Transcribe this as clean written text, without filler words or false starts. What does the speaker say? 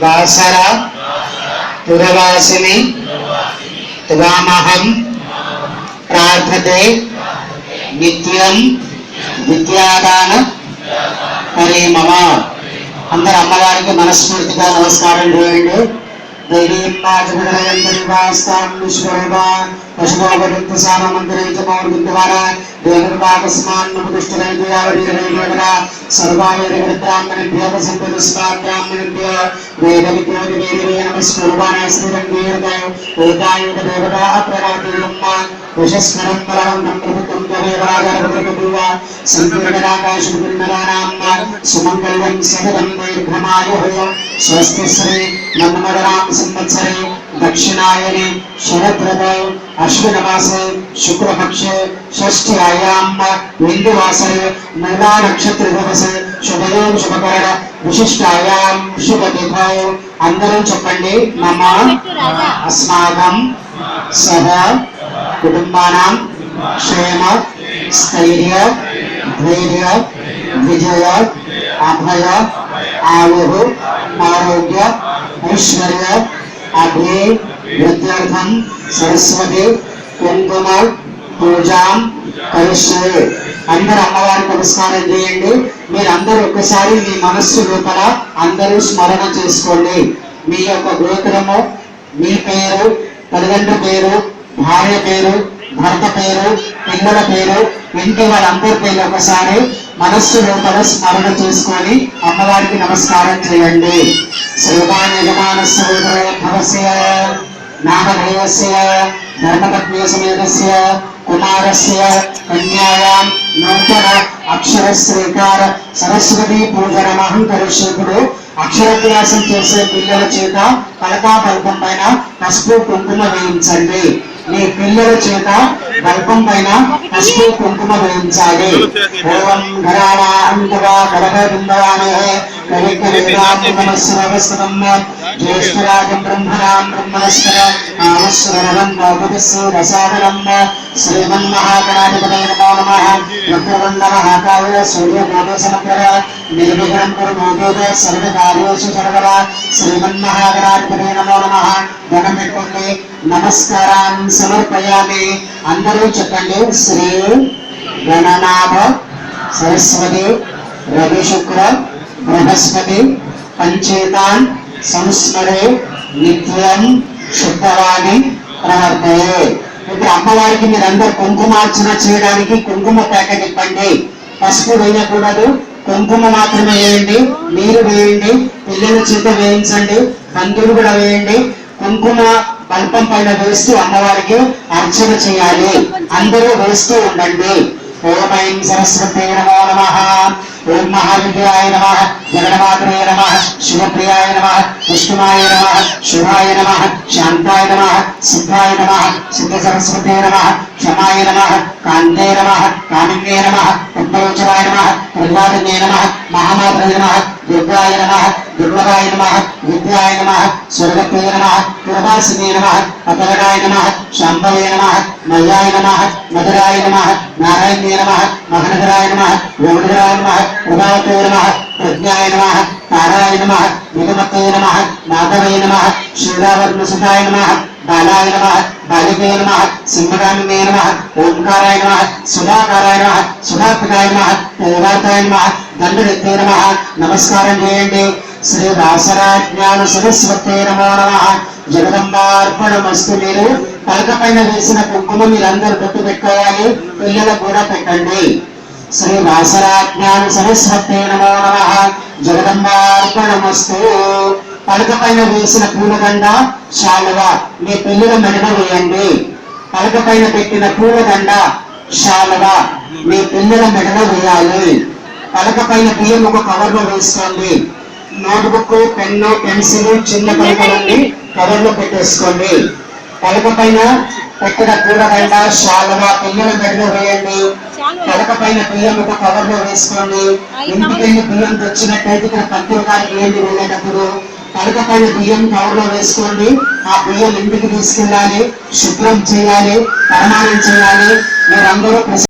వాసర పురవాసిని త్వామహం ప్రార్థతే నిత్యం విద్యాదాన పరిమమ. అందరు అమ్మవారికి మనస్ఫూర్తిగా నమస్కారం చేయండి. స్వస్తి శ్రీ నమ్మదరాం సంవత్సరే దక్షిణాయనే శరదృతే అశ్వినమాసే శుక్లపక్షే షష్ఠ్యాయాం బిందువాసరే మూలా నక్షత్ర దివసే శుభయోం శుభకరణ విశిష్టాయాం శుభతిథౌ. అందరూ చెప్పండి. మమ అస్మాకం సహ కుటుంబానాం క్షేమ స్థైర్య ధైర్య విజయ అభయ ఆయు ఆరోగ్య ఐశ్వర్య అగ్ని వృద్ధ్యర్థం సరస్వతి కుంకుమ పూజాం కరిష్యే. అందరూ అమ్మవారికి నమస్కారం చేయండి. మీరందరూ ఒక్కసారి మీ మనస్సు లోపల అందరూ స్మరణ చేసుకోండి. మీ యొక్క గోత్రము, మీ పేరు, తల్లిదండ్రుల పేరు, భార్య పేరు, భర్త పేరు, పిల్లల పేరు, ఇంటి వాళ్ళందరి పేరు ఒకసారి మనస్సు లోపల స్మరణ చేసుకొని అమ్మవారికి నమస్కారం చేయండి. శ్రీమాన్ యజమానస్య భవస్య నామధేయస్య ధర్మపత్ని సమేతస్య కుమారస్య కన్యాయాం నూతన అక్షర శ్రీకార సరస్వతి పూజనమహం కరిష్యకుడు. అక్షరాభ్యాసం చేసే పిల్లల చేత పలకా పల్పం పైన పసుపు కుంకుమ వేయించండి. మీ పిల్లల చేత బల్పం పైన పసుపు కుంకుమ వేయించాలి. ఓం ఘరాణాంతవా కలగబిందవానే కవికవిరాజమస్రవస్తమం జ్యేష్ఠరాజం బ్రహ్మణాం బ్రహ్మణస్కర ఆమస్వరవం భగవతస్సు రసాదనం. శ్రీమన్మహాగణాధిపతయే నమో నమః. వక్రతుండ మహాకాయ సూర్యకోటి సమగ్ర నిర్విఘ్నం కురు మోదేవ సర్వకార్యేషు సర్వదా. శ్రీమన్మహాగణాధిపతయే నమో నమః. దండం పెట్టుకోండి. నమస్కారాన్ని సమర్పయామి. అందరూ చెప్పండి. శ్రీ గణనాథ సరస్వతి రవి శుక్ర బృహస్పతి పంచేతాన్ సంస్మరే నిత్యం శుద్ధవాణి ప్రవర్తయే. ఇప్పుడు అమ్మవారికి మీరందరూ కుంకుమార్చన చేయడానికి కుంకుమ ప్యాకెట్ ఇవ్వండి. పసుపు వేయకూడదు, కుంకుమ మాత్రమే వేయండి. నీరు వేయండి, పిల్లల చేత వేయించండి, బంధువులు కూడా వేయండి. కుంకుమ బల్పం పైన వేస్తూ అమ్మవారికి అర్చన చేయాలి. అందరూ వేస్తూ ఉండండి. ఓం ఐం సరస్వతే నమో నమః. ఓం మహావిద్యాయ నమః. జగన్మాత్రే నమః. శివప్రియాయ నమః. విష్ణుమాయ నమః. శివాయ నమః. శాంతాయ నమః. సిద్ధాయ నమః. సిద్ధ సరస్వతే నమః. క్షమాయ నమః. కాంతే నమః. కామిన్యే నమః. పద్మలోచనాయ నమః. ప్రహ్లాదన్యే నమః. మహామాత్రే నమః. దుర్గాయ నమః. దుర్లభాయ నమః. విద్యాయ నమః. స్వర్గప్రియ నమః. పురవాసినే నమః. అపగడాయ నమః. శాంభవే నమః. మయ్యాయ నమః. మధురాయ నమః. నారాయణ్యే నమః. మహనగరాయ నమః. యమునగరాయ నమః. ప్రభావతే నమః. ప్రజ్ఞాయ నమః. తారాయ నమః. నిగమతే నమః. మాధవే నమః. శ్రీరావర్ణసుతాయ నమః. బాలాయ నమః. బాలికే నమః. సింహగామినే నమః. ఓంకారాయ నమః. సుధాకారాయ నమః. సుధాత్మకాయ నమః. దేవాతాయ నమః. దండనిత్యే నమః. నమస్కారం చేయండి. శ్రీ వాసరాజ్ఞాన సరస్వతే నమో నమః. జగదంబార్పణమస్తు. మీరు పలక పైన వేసిన కుంకుమ మీరందరూ గుర్తు పెట్టుకోవాలి. పిల్లలకు కూడా పెట్టండి. శ్రీ వాసరాజ్ఞాన సరస్వతే నమో నమః. జగదంబార్పణమస్తు. పలక పైన వేసిన పూలదండ శాలువ మీ పిల్లల మెడలో వేయండి. పలక పైన పెట్టిన పూలదండ శాలువ మీ పిల్లల మెడలో వేయాలి. పలక పైన బియ్యం ఒక కవర్ లో వేసుకోండి. నోట్బుక్, పెన్ను, పెన్సిల్, చిన్న పలకలన్నీ కవర్ లో పెట్టేసుకోండి. పలక పైన పెట్టిన పూలదండ శాలువ పిల్లల మెడలో వేయండి. పలక పైన బియ్యం ఒక కవర్ లో వేసుకోండి. ఇంటికి బియ్యం తెచ్చినట్టయితే ఇక్కడ పంతులు గారికి ఏంటి వెళ్ళేటప్పుడు పలక పైన బియ్యం కవర్ లో వేసుకోండి. ఆ బియ్యం ఇంటికి తీసుకెళ్ళాలి, శుభ్రం చేయాలి, పరిమాణం చేయాలి. మీరందరూ